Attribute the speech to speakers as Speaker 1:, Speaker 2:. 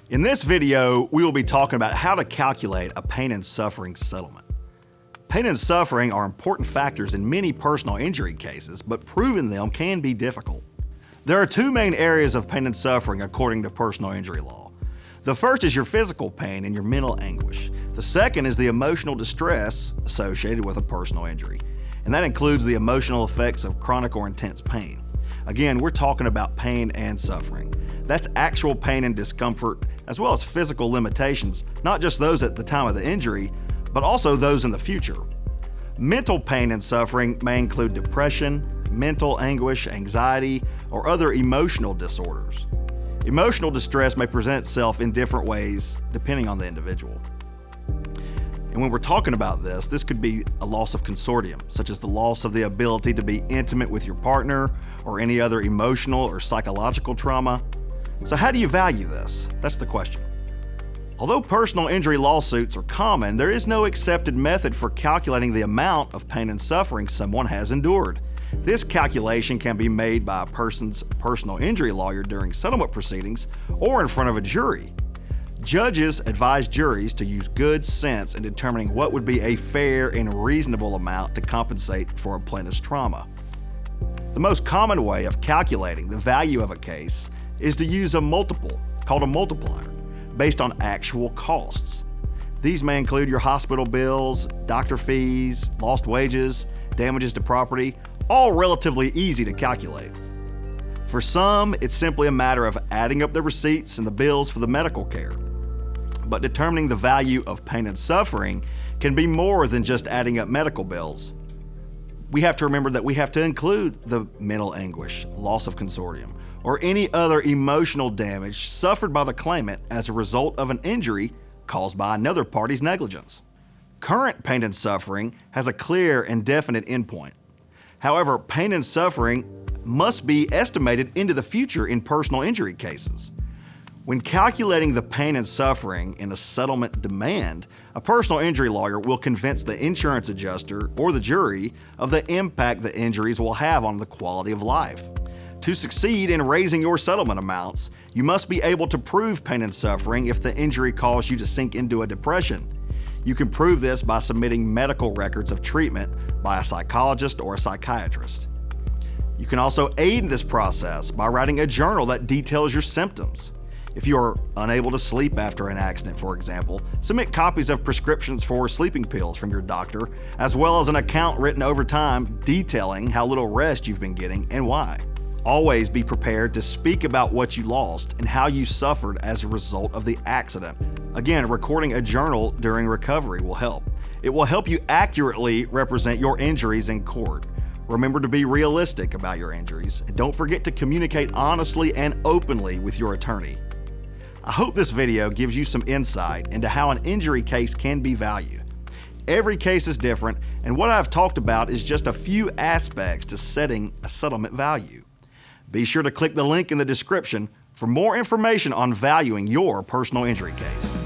Speaker 1: In this video, we will be talking about how to calculate a pain and suffering settlement. Pain and suffering are important factors in many personal injury cases, but proving them can be difficult. There are two main areas of pain and suffering according to personal injury law. The first is your physical pain and your mental anguish. The second is the emotional distress associated with a personal injury, and that includes the emotional effects of chronic or intense pain. Again, we're talking about pain and suffering. That's actual pain and discomfort, as well as physical limitations, not just those at the time of the injury, but also those in the future. Mental pain and suffering may include depression, mental anguish, anxiety, or other emotional disorders. Emotional distress may present itself in different ways depending on the individual. And when we're talking about this could be a loss of consortium, such as the loss of the ability to be intimate with your partner or any other emotional or psychological trauma. So how do you value this? That's the question. Although personal injury lawsuits are common, there is no accepted method for calculating the amount of pain and suffering someone has endured. This calculation can be made by a person's personal injury lawyer during settlement proceedings or in front of a jury. Judges advise juries to use good sense in determining what would be a fair and reasonable amount to compensate for a plaintiff's trauma. The most common way of calculating the value of a case is to use a multiple, called a multiplier, based on actual costs. These may include your hospital bills, doctor fees, lost wages, damages to property, all relatively easy to calculate. For some, it's simply a matter of adding up the receipts and the bills for the medical care. But determining the value of pain and suffering can be more than just adding up medical bills. We have to remember that we have to include the mental anguish, loss of consortium, or any other emotional damage suffered by the claimant as a result of an injury caused by another party's negligence. Current pain and suffering has a clear and definite endpoint. However, pain and suffering must be estimated into the future in personal injury cases. When calculating the pain and suffering in a settlement demand, a personal injury lawyer will convince the insurance adjuster or the jury of the impact the injuries will have on the quality of life. To succeed in raising your settlement amounts, you must be able to prove pain and suffering if the injury caused you to sink into a depression. You can prove this by submitting medical records of treatment by a psychologist or a psychiatrist. You can also aid in this process by writing a journal that details your symptoms. If you are unable to sleep after an accident, for example, submit copies of prescriptions for sleeping pills from your doctor, as well as an account written over time detailing how little rest you've been getting and why. Always be prepared to speak about what you lost and how you suffered as a result of the accident. Again, recording a journal during recovery will help. It will help you accurately represent your injuries in court. Remember to be realistic about your injuries, and don't forget to communicate honestly and openly with your attorney. I hope this video gives you some insight into how an injury case can be valued. Every case is different, and what I've talked about is just a few aspects to setting a settlement value. Be sure to click the link in the description for more information on valuing your personal injury case.